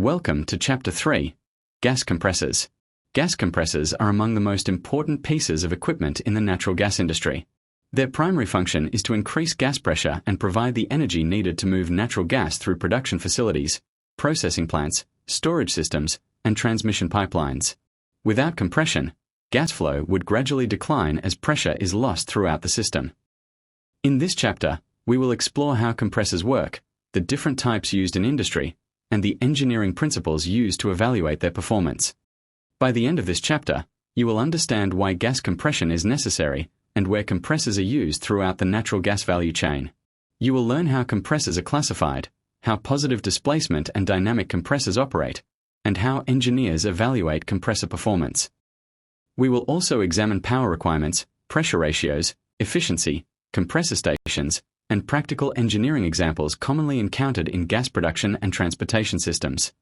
Welcome to Chapter 3, Gas Compressors. Gas compressors are among the most important pieces of equipment in the natural gas industry. Their primary function is to increase gas pressure and provide the energy needed to move natural gas through production facilities, processing plants, storage systems, and transmission pipelines. Without compression, gas flow would gradually decline as pressure is lost throughout the system. In this chapter, we will explore how compressors work, the different types used in industry, and the engineering principles used to evaluate their performance. By the end of this chapter, you will understand why gas compression is necessary and where compressors are used throughout the natural gas value chain. You will learn how compressors are classified, how positive displacement and dynamic compressors operate, and how engineers evaluate compressor performance. We will also examine power requirements, pressure ratios, efficiency, compressor stations, and practical engineering examples commonly encountered in gas production and transportation systems.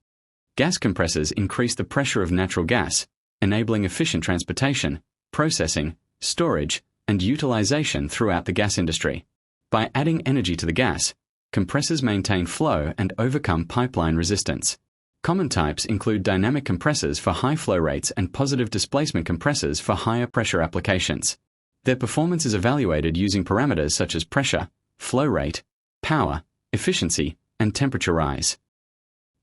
Gas compressors increase the pressure of natural gas, enabling efficient transportation, processing, storage, and utilization throughout the gas industry. By adding energy to the gas, compressors maintain flow and overcome pipeline resistance. Common types include dynamic compressors for high flow rates and positive displacement compressors for higher pressure applications. Their performance is evaluated using parameters such as pressure, flow rate, power, efficiency, and temperature rise.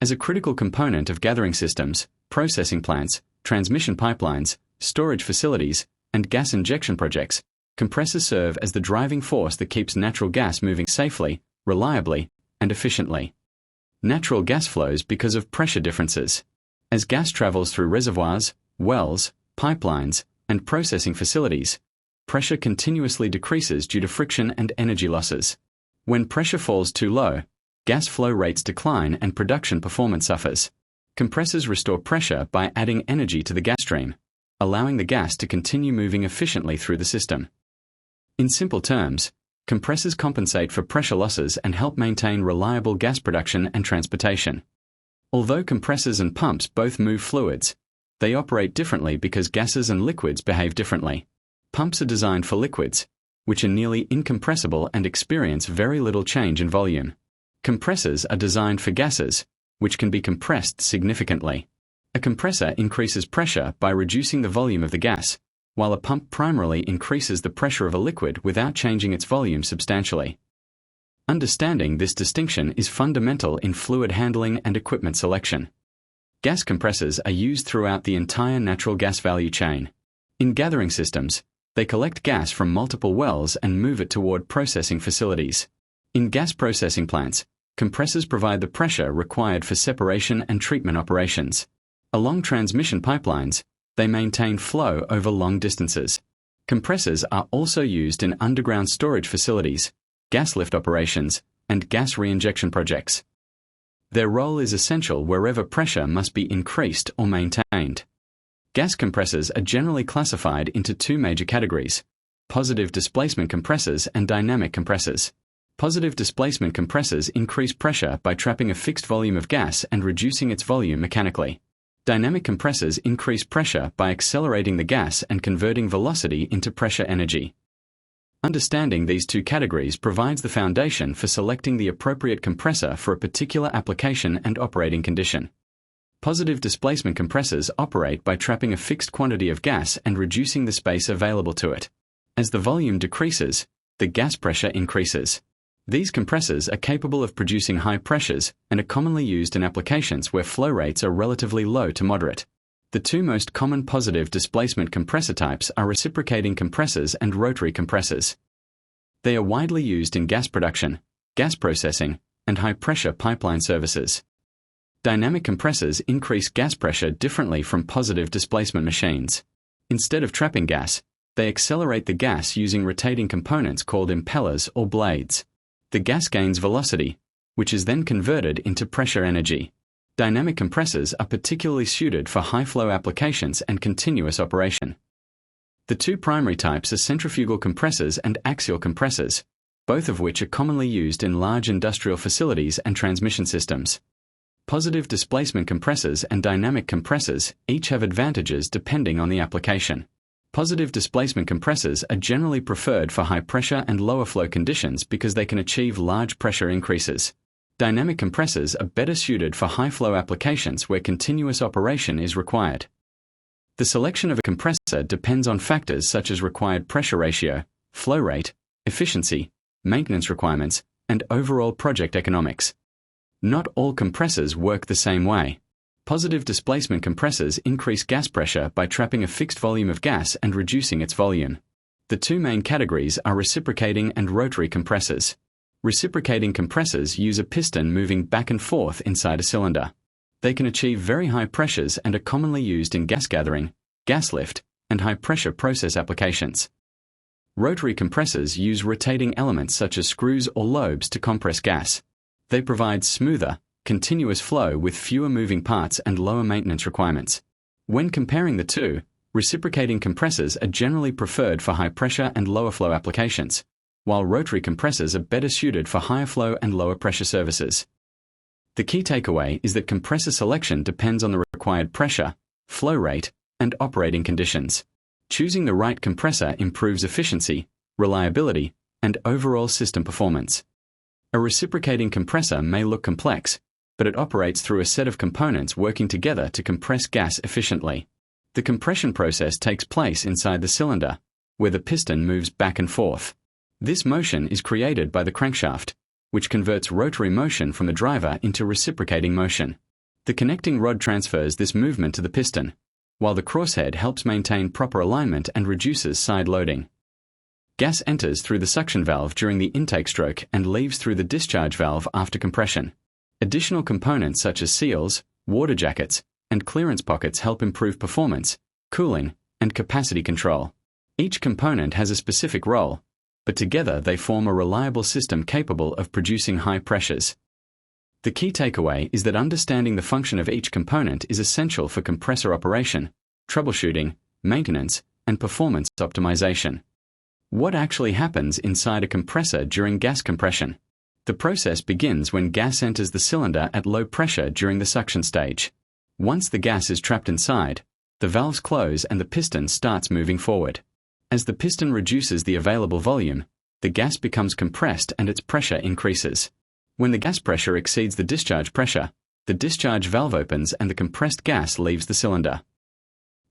As a critical component of gathering systems, processing plants, transmission pipelines, storage facilities, and gas injection projects, compressors serve as the driving force that keeps natural gas moving safely, reliably, and efficiently. Natural gas flows because of pressure differences. As gas travels through reservoirs, wells, pipelines, and processing facilities, pressure continuously decreases due to friction and energy losses. When pressure falls too low, gas flow rates decline and production performance suffers. Compressors restore pressure by adding energy to the gas stream, allowing the gas to continue moving efficiently through the system. In simple terms, compressors compensate for pressure losses and help maintain reliable gas production and transportation. Although compressors and pumps both move fluids, they operate differently because gases and liquids behave differently. Pumps are designed for liquids, which are nearly incompressible and experience very little change in volume. Compressors are designed for gases, which can be compressed significantly. A compressor increases pressure by reducing the volume of the gas, while a pump primarily increases the pressure of a liquid without changing its volume substantially. Understanding this distinction is fundamental in fluid handling and equipment selection. Gas compressors are used throughout the entire natural gas value chain. In gathering systems, they collect gas from multiple wells and move it toward processing facilities. In gas processing plants, compressors provide the pressure required for separation and treatment operations. Along transmission pipelines, they maintain flow over long distances. Compressors are also used in underground storage facilities, gas lift operations, and gas reinjection projects. Their role is essential wherever pressure must be increased or maintained. Gas compressors are generally classified into two major categories: positive displacement compressors and dynamic compressors. Positive displacement compressors increase pressure by trapping a fixed volume of gas and reducing its volume mechanically. Dynamic compressors increase pressure by accelerating the gas and converting velocity into pressure energy. Understanding these two categories provides the foundation for selecting the appropriate compressor for a particular application and operating condition. Positive displacement compressors operate by trapping a fixed quantity of gas and reducing the space available to it. As the volume decreases, the gas pressure increases. These compressors are capable of producing high pressures and are commonly used in applications where flow rates are relatively low to moderate. The two most common positive displacement compressor types are reciprocating compressors and rotary compressors. They are widely used in gas production, gas processing, and high-pressure pipeline services. Dynamic compressors increase gas pressure differently from positive displacement machines. Instead of trapping gas, they accelerate the gas using rotating components called impellers or blades. The gas gains velocity, which is then converted into pressure energy. Dynamic compressors are particularly suited for high-flow applications and continuous operation. The two primary types are centrifugal compressors and axial compressors, both of which are commonly used in large industrial facilities and transmission systems. Positive displacement compressors and dynamic compressors each have advantages depending on the application. Positive displacement compressors are generally preferred for high pressure and lower flow conditions because they can achieve large pressure increases. Dynamic compressors are better suited for high-flow applications where continuous operation is required. The selection of a compressor depends on factors such as required pressure ratio, flow rate, efficiency, maintenance requirements, and overall project economics. Not all compressors work the same way. Positive displacement compressors increase gas pressure by trapping a fixed volume of gas and reducing its volume. The two main categories are reciprocating and rotary compressors. Reciprocating compressors use a piston moving back and forth inside a cylinder. They can achieve very high pressures and are commonly used in gas gathering, gas lift, and high-pressure process applications. Rotary compressors use rotating elements such as screws or lobes to compress gas. They provide smoother, continuous flow with fewer moving parts and lower maintenance requirements. When comparing the two, reciprocating compressors are generally preferred for high-pressure and lower-flow applications, while rotary compressors are better suited for higher-flow and lower-pressure services. The key takeaway is that compressor selection depends on the required pressure, flow rate, and operating conditions. Choosing the right compressor improves efficiency, reliability, and overall system performance. A reciprocating compressor may look complex, but it operates through a set of components working together to compress gas efficiently. The compression process takes place inside the cylinder, where the piston moves back and forth. This motion is created by the crankshaft, which converts rotary motion from the driver into reciprocating motion. The connecting rod transfers this movement to the piston, while the crosshead helps maintain proper alignment and reduces side loading. Gas enters through the suction valve during the intake stroke and leaves through the discharge valve after compression. Additional components such as seals, water jackets, and clearance pockets help improve performance, cooling, and capacity control. Each component has a specific role, but together they form a reliable system capable of producing high pressures. The key takeaway is that understanding the function of each component is essential for compressor operation, troubleshooting, maintenance, and performance optimization. What actually happens inside a compressor during gas compression? The process begins when gas enters the cylinder at low pressure during the suction stage. Once the gas is trapped inside, the valves close and the piston starts moving forward. As the piston reduces the available volume, the gas becomes compressed and its pressure increases. When the gas pressure exceeds the discharge pressure, the discharge valve opens and the compressed gas leaves the cylinder.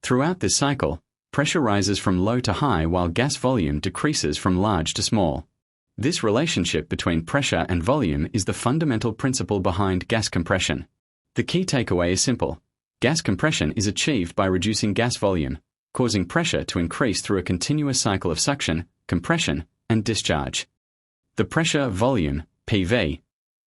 Throughout this cycle, pressure rises from low to high while gas volume decreases from large to small. This relationship between pressure and volume is the fundamental principle behind gas compression. The key takeaway is simple. Gas compression is achieved by reducing gas volume, causing pressure to increase through a continuous cycle of suction, compression, and discharge. The pressure-volume (PV)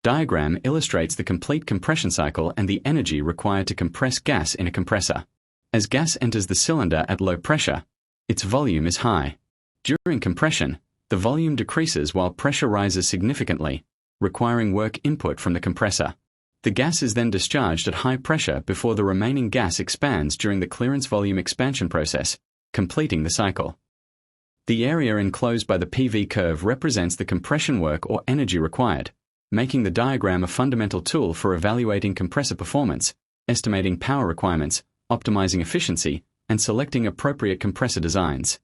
diagram illustrates the complete compression cycle and the energy required to compress gas in a compressor. As gas enters the cylinder at low pressure, its volume is high. During compression, the volume decreases while pressure rises significantly, requiring work input from the compressor. The gas is then discharged at high pressure before the remaining gas expands during the clearance volume expansion process, completing the cycle. The area enclosed by the PV curve represents the compression work or energy required, making the diagram a fundamental tool for evaluating compressor performance, estimating power requirements, optimizing efficiency, and selecting appropriate compressor designs.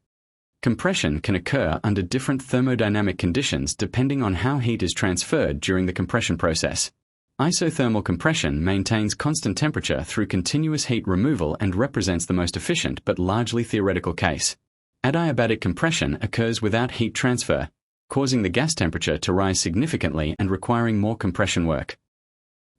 Compression can occur under different thermodynamic conditions depending on how heat is transferred during the compression process. Isothermal compression maintains constant temperature through continuous heat removal and represents the most efficient but largely theoretical case. Adiabatic compression occurs without heat transfer, causing the gas temperature to rise significantly and requiring more compression work.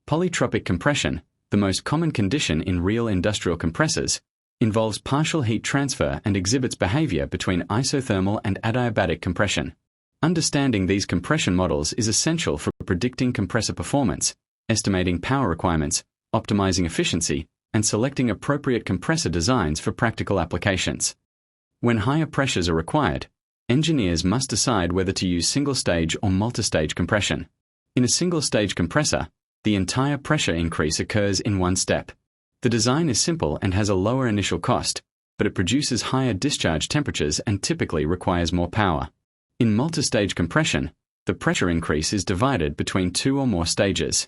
Polytropic compression, the most common condition in real industrial compressors, involves partial heat transfer and exhibits behavior between isothermal and adiabatic compression. Understanding these compression models is essential for predicting compressor performance, estimating power requirements, optimizing efficiency, and selecting appropriate compressor designs for practical applications. When higher pressures are required, engineers must decide whether to use single-stage or multi-stage compression. In a single-stage compressor, the entire pressure increase occurs in one step. The design is simple and has a lower initial cost, but it produces higher discharge temperatures and typically requires more power. In multi-stage compression, the pressure increase is divided between two or more stages.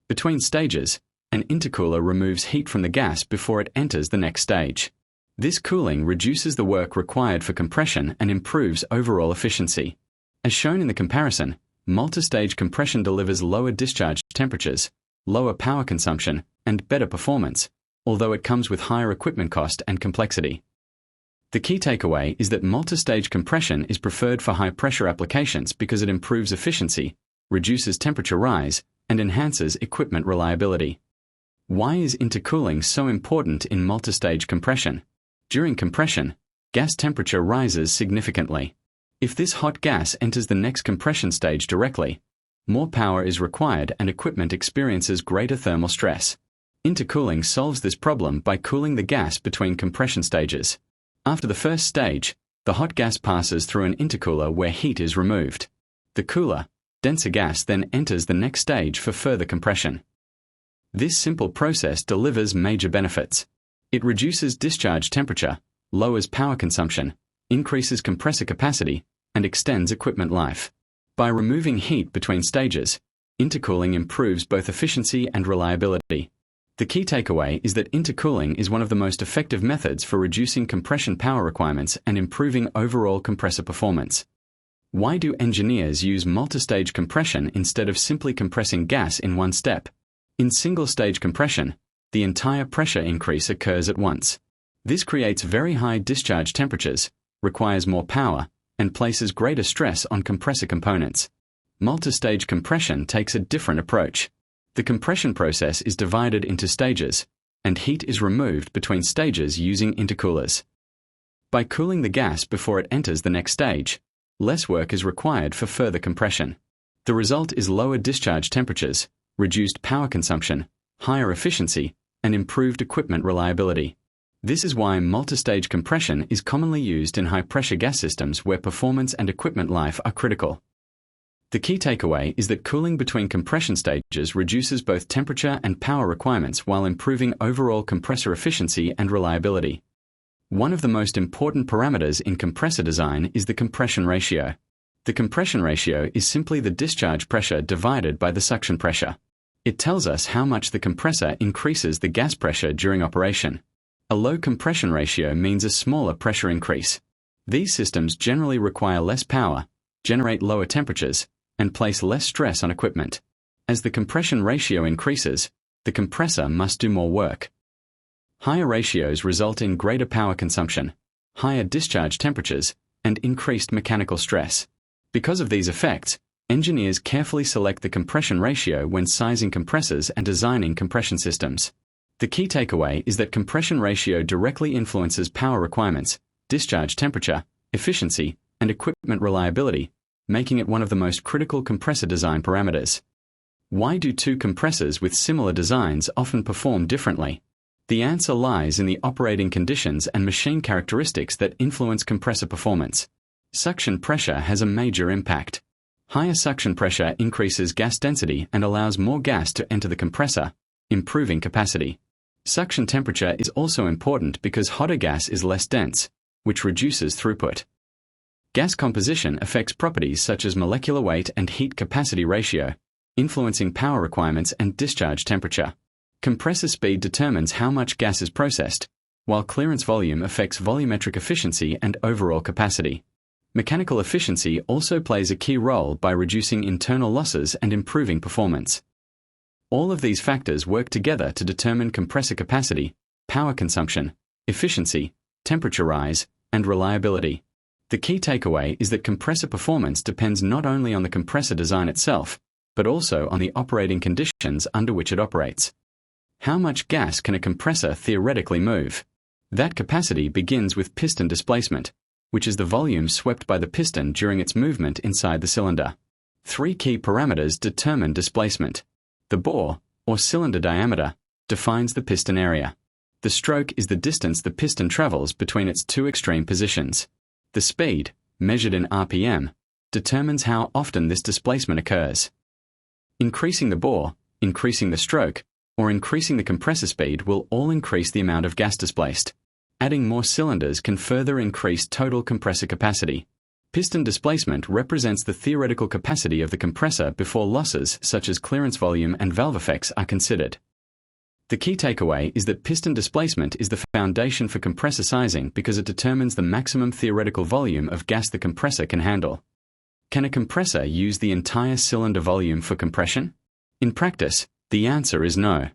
Between stages, an intercooler removes heat from the gas before it enters the next stage. This cooling reduces the work required for compression and improves overall efficiency. As shown in the comparison, Multi-stage compression delivers lower discharge temperatures, lower power consumption, and better performance, although it comes with higher equipment cost and complexity. The key takeaway is that multi-stage compression is preferred for high-pressure applications because it improves efficiency, reduces temperature rise, and enhances equipment reliability. Why is intercooling so important in multi-stage compression? During compression, gas temperature rises significantly. If this hot gas enters the next compression stage directly, more power is required and equipment experiences greater thermal stress. Intercooling solves this problem by cooling the gas between compression stages. After the first stage, the hot gas passes through an intercooler where heat is removed. The cooler, denser gas then enters the next stage for further compression. This simple process delivers major benefits. It reduces discharge temperature, lowers power consumption, increases compressor capacity, and extends equipment life. By removing heat between stages, intercooling improves both efficiency and reliability. The key takeaway is that intercooling is one of the most effective methods for reducing compression power requirements and improving overall compressor performance. Why do engineers use multi-stage compression instead of simply compressing gas in one step? In single-stage compression, the entire pressure increase occurs at once. This creates very high discharge temperatures, requires more power, and places greater stress on compressor components. Multi-stage compression takes a different approach. The compression process is divided into stages, and heat is removed between stages using intercoolers. By cooling the gas before it enters the next stage, less work is required for further compression. The result is lower discharge temperatures, reduced power consumption, higher efficiency, and improved equipment reliability. This is why multi-stage compression is commonly used in high-pressure gas systems where performance and equipment life are critical. The key takeaway is that cooling between compression stages reduces both temperature and power requirements while improving overall compressor efficiency and reliability. One of the most important parameters in compressor design is the compression ratio. The compression ratio is simply the discharge pressure divided by the suction pressure. It tells us how much the compressor increases the gas pressure during operation. A low compression ratio means a smaller pressure increase. These systems generally require less power, generate lower temperatures, and place less stress on equipment. As the compression ratio increases, the compressor must do more work. Higher ratios result in greater power consumption, higher discharge temperatures, and increased mechanical stress. Because of these effects, engineers carefully select the compression ratio when sizing compressors and designing compression systems. The key takeaway is that compression ratio directly influences power requirements, discharge temperature, efficiency, and equipment reliability, making it one of the most critical compressor design parameters. Why do two compressors with similar designs often perform differently? The answer lies in the operating conditions and machine characteristics that influence compressor performance. Suction pressure has a major impact. Higher suction pressure increases gas density and allows more gas to enter the compressor, improving capacity. Suction temperature is also important because hotter gas is less dense, which reduces throughput. Gas composition affects properties such as molecular weight and heat capacity ratio, influencing power requirements and discharge temperature. Compressor speed determines how much gas is processed, while clearance volume affects volumetric efficiency and overall capacity. Mechanical efficiency also plays a key role by reducing internal losses and improving performance. All of these factors work together to determine compressor capacity, power consumption, efficiency, temperature rise, and reliability. The key takeaway is that compressor performance depends not only on the compressor design itself, but also on the operating conditions under which it operates. How much gas can a compressor theoretically move? That capacity begins with piston displacement, which is the volume swept by the piston during its movement inside the cylinder. Three key parameters determine displacement. The bore, or cylinder diameter, defines the piston area. The stroke is the distance the piston travels between its two extreme positions. The speed, measured in RPM, determines how often this displacement occurs. Increasing the bore, increasing the stroke, or increasing the compressor speed will all increase the amount of gas displaced. Adding more cylinders can further increase total compressor capacity. Piston displacement represents the theoretical capacity of the compressor before losses such as clearance volume and valve effects are considered. The key takeaway is that piston displacement is the foundation for compressor sizing because it determines the maximum theoretical volume of gas the compressor can handle. Can a compressor use the entire cylinder volume for compression? In practice, the answer is no.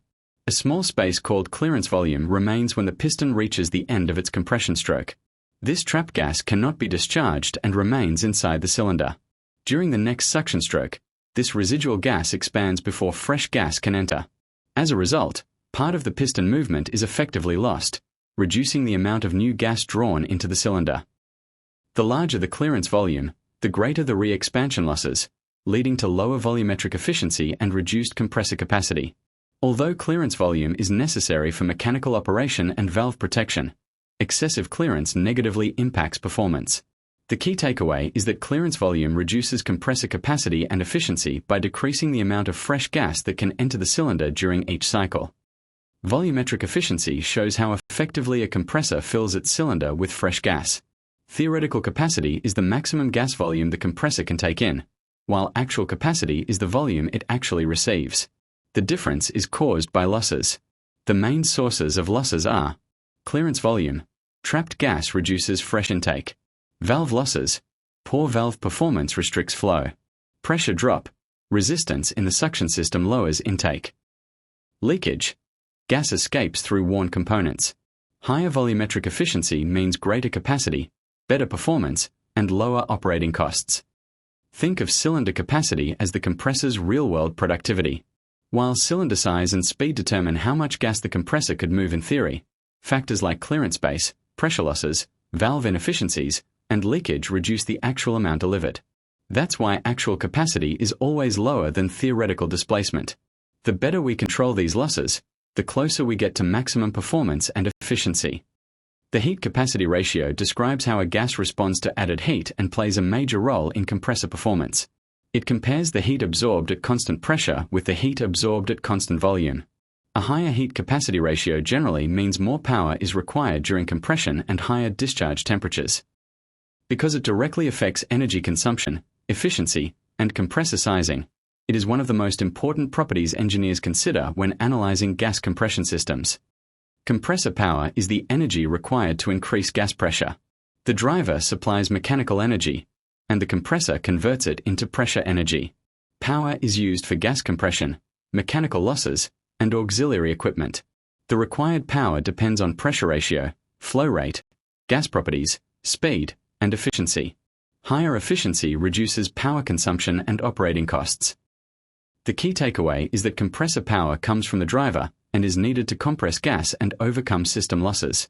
A small space called clearance volume remains when the piston reaches the end of its compression stroke. This trapped gas cannot be discharged and remains inside the cylinder. During the next suction stroke, this residual gas expands before fresh gas can enter. As a result, part of the piston movement is effectively lost, reducing the amount of new gas drawn into the cylinder. The larger the clearance volume, the greater the re-expansion losses, leading to lower volumetric efficiency and reduced compressor capacity. Although clearance volume is necessary for mechanical operation and valve protection, excessive clearance negatively impacts performance. The key takeaway is that clearance volume reduces compressor capacity and efficiency by decreasing the amount of fresh gas that can enter the cylinder during each cycle. Volumetric efficiency shows how effectively a compressor fills its cylinder with fresh gas. Theoretical capacity is the maximum gas volume the compressor can take in, while actual capacity is the volume it actually receives. The difference is caused by losses. The main sources of losses are clearance volume. Trapped gas reduces fresh intake. Valve losses. Poor valve performance restricts flow. Pressure drop. Resistance in the suction system lowers intake. Leakage. Gas escapes through worn components. Higher volumetric efficiency means greater capacity, better performance, and lower operating costs. Think of cylinder capacity as the compressor's real-world productivity. While cylinder size and speed determine how much gas the compressor could move in theory, factors like clearance space, pressure losses, valve inefficiencies, and leakage reduce the actual amount delivered. That's why actual capacity is always lower than theoretical displacement. The better we control these losses, the closer we get to maximum performance and efficiency. The heat capacity ratio describes how a gas responds to added heat and plays a major role in compressor performance. It compares the heat absorbed at constant pressure with the heat absorbed at constant volume. A higher heat capacity ratio generally means more power is required during compression and higher discharge temperatures. Because it directly affects energy consumption, efficiency, and compressor sizing, it is one of the most important properties engineers consider when analyzing gas compression systems. Compressor power is the energy required to increase gas pressure. The driver supplies mechanical energy, and the compressor converts it into pressure energy. Power is used for gas compression, mechanical losses, and auxiliary equipment. The required power depends on pressure ratio, flow rate, gas properties, speed, and efficiency. Higher efficiency reduces power consumption and operating costs. The key takeaway is that compressor power comes from the driver and is needed to compress gas and overcome system losses.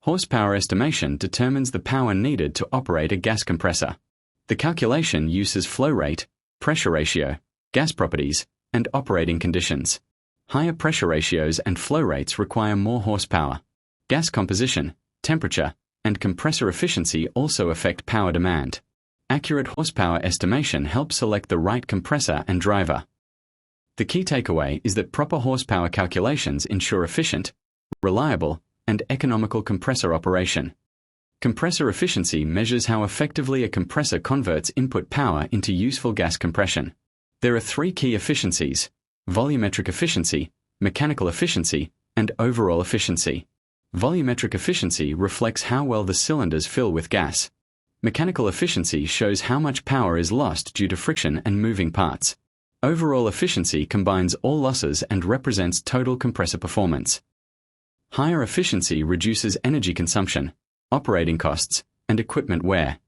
Horsepower estimation determines the power needed to operate a gas compressor. The calculation uses flow rate, pressure ratio, gas properties, and operating conditions. Higher pressure ratios and flow rates require more horsepower. Gas composition, temperature, and compressor efficiency also affect power demand. Accurate horsepower estimation helps select the right compressor and driver. The key takeaway is that proper horsepower calculations ensure efficient, reliable, and economical compressor operation. Compressor efficiency measures how effectively a compressor converts input power into useful gas compression. There are three key efficiencies: volumetric efficiency, mechanical efficiency, and overall efficiency. Volumetric efficiency reflects how well the cylinders fill with gas. Mechanical efficiency shows how much power is lost due to friction and moving parts. Overall efficiency combines all losses and represents total compressor performance. Higher efficiency reduces energy consumption, operating costs, and equipment wear.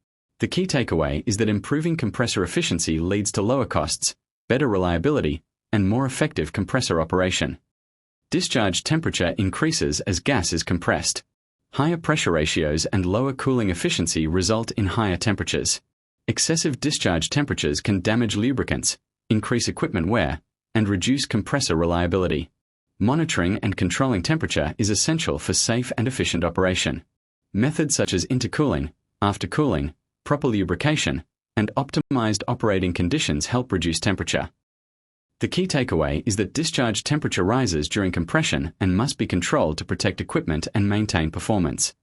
The key takeaway is that improving compressor efficiency leads to lower costs, better reliability, and more effective compressor operation. Discharge temperature increases as gas is compressed. Higher pressure ratios and lower cooling efficiency result in higher temperatures. Excessive discharge temperatures can damage lubricants, increase equipment wear, and reduce compressor reliability. Monitoring and controlling temperature is essential for safe and efficient operation. Methods such as intercooling, aftercooling, proper lubrication, and optimized operating conditions help reduce temperature. The key takeaway is that discharge temperature rises during compression and must be controlled to protect equipment and maintain performance.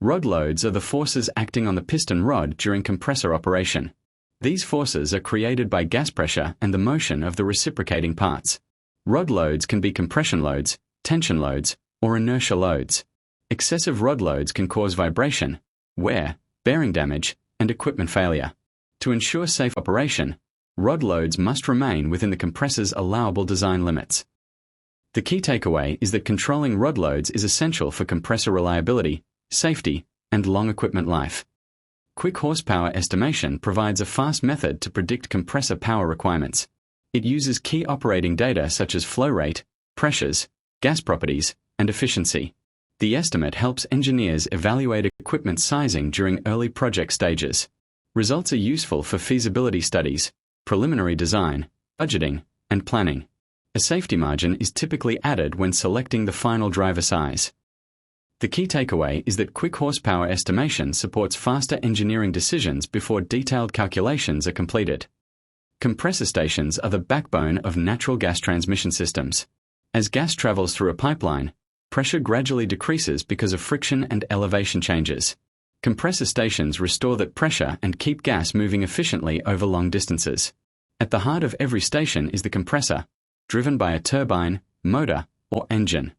Rod loads are the forces acting on the piston rod during compressor operation. These forces are created by gas pressure and the motion of the reciprocating parts. Rod loads can be compression loads, tension loads, or inertia loads. Excessive rod loads can cause vibration, wear, bearing damage, and equipment failure. To ensure safe operation, rod loads must remain within the compressor's allowable design limits. The key takeaway is that controlling rod loads is essential for compressor reliability, safety, and long equipment life. Quick horsepower estimation provides a fast method to predict compressor power requirements. It uses key operating data such as flow rate, pressures, gas properties, and efficiency. The estimate helps engineers evaluate equipment sizing during early project stages. Results are useful for feasibility studies, preliminary design, budgeting, and planning. A safety margin is typically added when selecting the final driver size. The key takeaway is that quick horsepower estimation supports faster engineering decisions before detailed calculations are completed. Compressor stations are the backbone of natural gas transmission systems. As gas travels through a pipeline, pressure gradually decreases because of friction and elevation changes. Compressor stations restore that pressure and keep gas moving efficiently over long distances. At the heart of every station is the compressor, driven by a turbine, motor, or engine.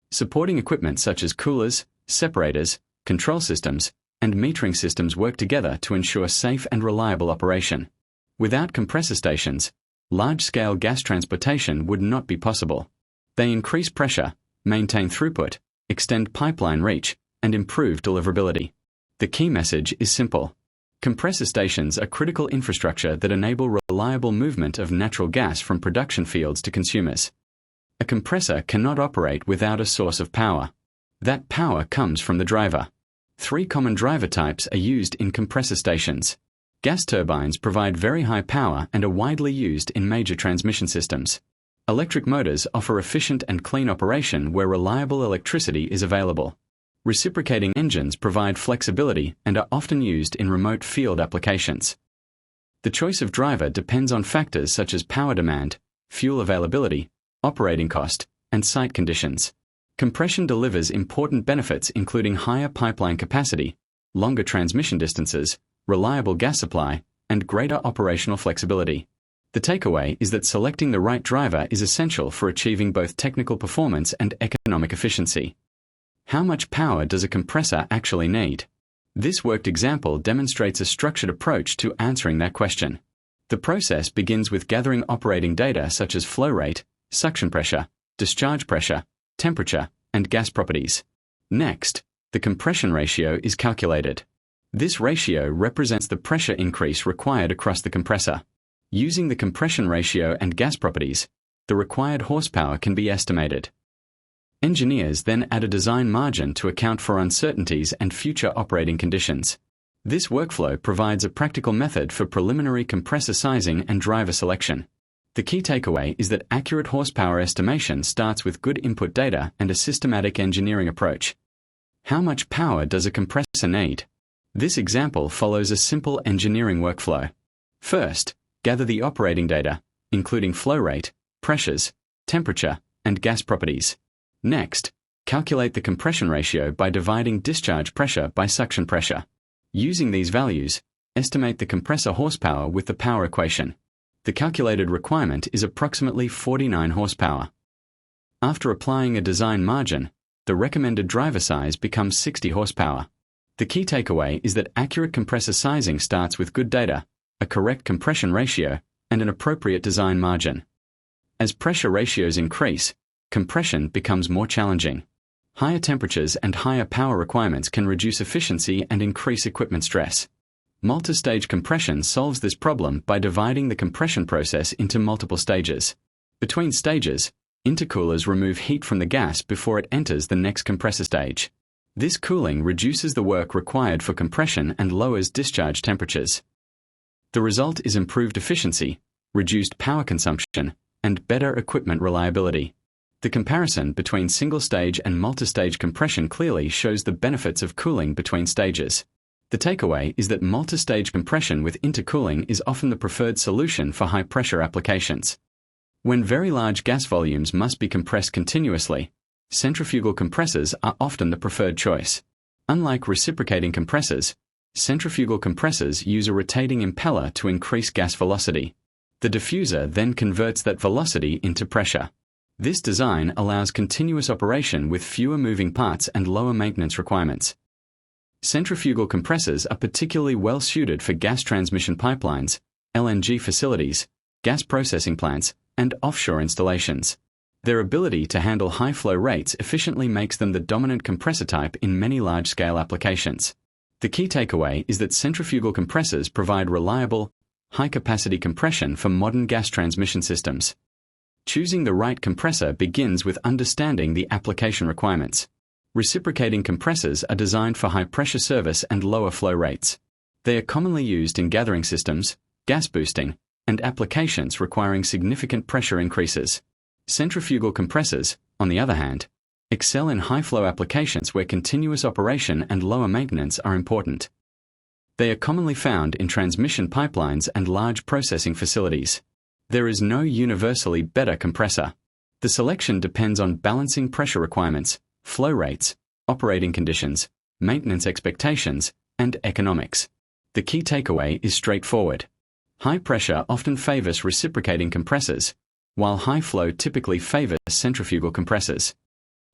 Supporting equipment such as coolers, separators, control systems, and metering systems work together to ensure safe and reliable operation. Without compressor stations, large-scale gas transportation would not be possible. They increase pressure, maintain throughput, extend pipeline reach, and improve deliverability. The key message is simple. Compressor stations are critical infrastructure that enable reliable movement of natural gas from production fields to consumers. A compressor cannot operate without a source of power. That power comes from the driver. 3 common driver types are used in compressor stations. Gas turbines provide very high power and are widely used in major transmission systems. Electric motors offer efficient and clean operation where reliable electricity is available. Reciprocating engines provide flexibility and are often used in remote field applications. The choice of driver depends on factors such as power demand, fuel availability, operating cost, and site conditions. Compression delivers important benefits including higher pipeline capacity, longer transmission distances, reliable gas supply, and greater operational flexibility. The takeaway is that selecting the right driver is essential for achieving both technical performance and economic efficiency. How much power does a compressor actually need? This worked example demonstrates a structured approach to answering that question. The process begins with gathering operating data such as flow rate, suction pressure, discharge pressure, temperature, and gas properties. Next, the compression ratio is calculated. This ratio represents the pressure increase required across the compressor. Using the compression ratio and gas properties, the required horsepower can be estimated. Engineers then add a design margin to account for uncertainties and future operating conditions. This workflow provides a practical method for preliminary compressor sizing and driver selection. The key takeaway is that accurate horsepower estimation starts with good input data and a systematic engineering approach. How much power does a compressor need? This example follows a simple engineering workflow. First, gather the operating data, including flow rate, pressures, temperature, and gas properties. Next, calculate the compression ratio by dividing discharge pressure by suction pressure. Using these values, estimate the compressor horsepower with the power equation. The calculated requirement is approximately 49 horsepower. After applying a design margin, the recommended driver size becomes 60 horsepower. The key takeaway is that accurate compressor sizing starts with good data, a correct compression ratio, and an appropriate design margin. As pressure ratios increase, compression becomes more challenging. Higher temperatures and higher power requirements can reduce efficiency and increase equipment stress. Multi-stage compression solves this problem by dividing the compression process into multiple stages. Between stages, intercoolers remove heat from the gas before it enters the next compressor stage. This cooling reduces the work required for compression and lowers discharge temperatures. The result is improved efficiency, reduced power consumption, and better equipment reliability. The comparison between single-stage and multi-stage compression clearly shows the benefits of cooling between stages. The takeaway is that multi-stage compression with intercooling is often the preferred solution for high-pressure applications. When very large gas volumes must be compressed continuously, centrifugal compressors are often the preferred choice. Unlike reciprocating compressors, centrifugal compressors use a rotating impeller to increase gas velocity. The diffuser then converts that velocity into pressure. This design allows continuous operation with fewer moving parts and lower maintenance requirements. Centrifugal compressors are particularly well suited for gas transmission pipelines, LNG facilities, gas processing plants, and offshore installations. Their ability to handle high flow rates efficiently makes them the dominant compressor type in many large-scale applications. The key takeaway is that centrifugal compressors provide reliable, high-capacity compression for modern gas transmission systems. Choosing the right compressor begins with understanding the application requirements. Reciprocating compressors are designed for high-pressure service and lower flow rates. They are commonly used in gathering systems, gas boosting, and applications requiring significant pressure increases. Centrifugal compressors, on the other hand, excel in high-flow applications where continuous operation and lower maintenance are important. They are commonly found in transmission pipelines and large processing facilities. There is no universally better compressor. The selection depends on balancing pressure requirements, flow rates, operating conditions, maintenance expectations, and economics. The key takeaway is straightforward. High pressure often favors reciprocating compressors, while high flow typically favors centrifugal compressors.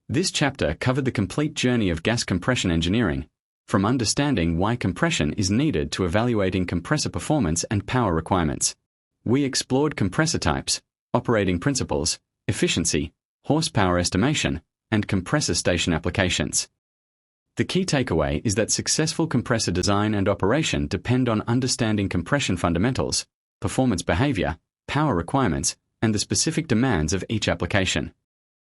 This chapter covered the complete journey of gas compression engineering, from understanding why compression is needed to evaluating compressor performance and power requirements. We explored compressor types, operating principles, efficiency, horsepower estimation, and compressor station applications. The key takeaway is that successful compressor design and operation depend on understanding compression fundamentals, performance behavior, power requirements, and the specific demands of each application.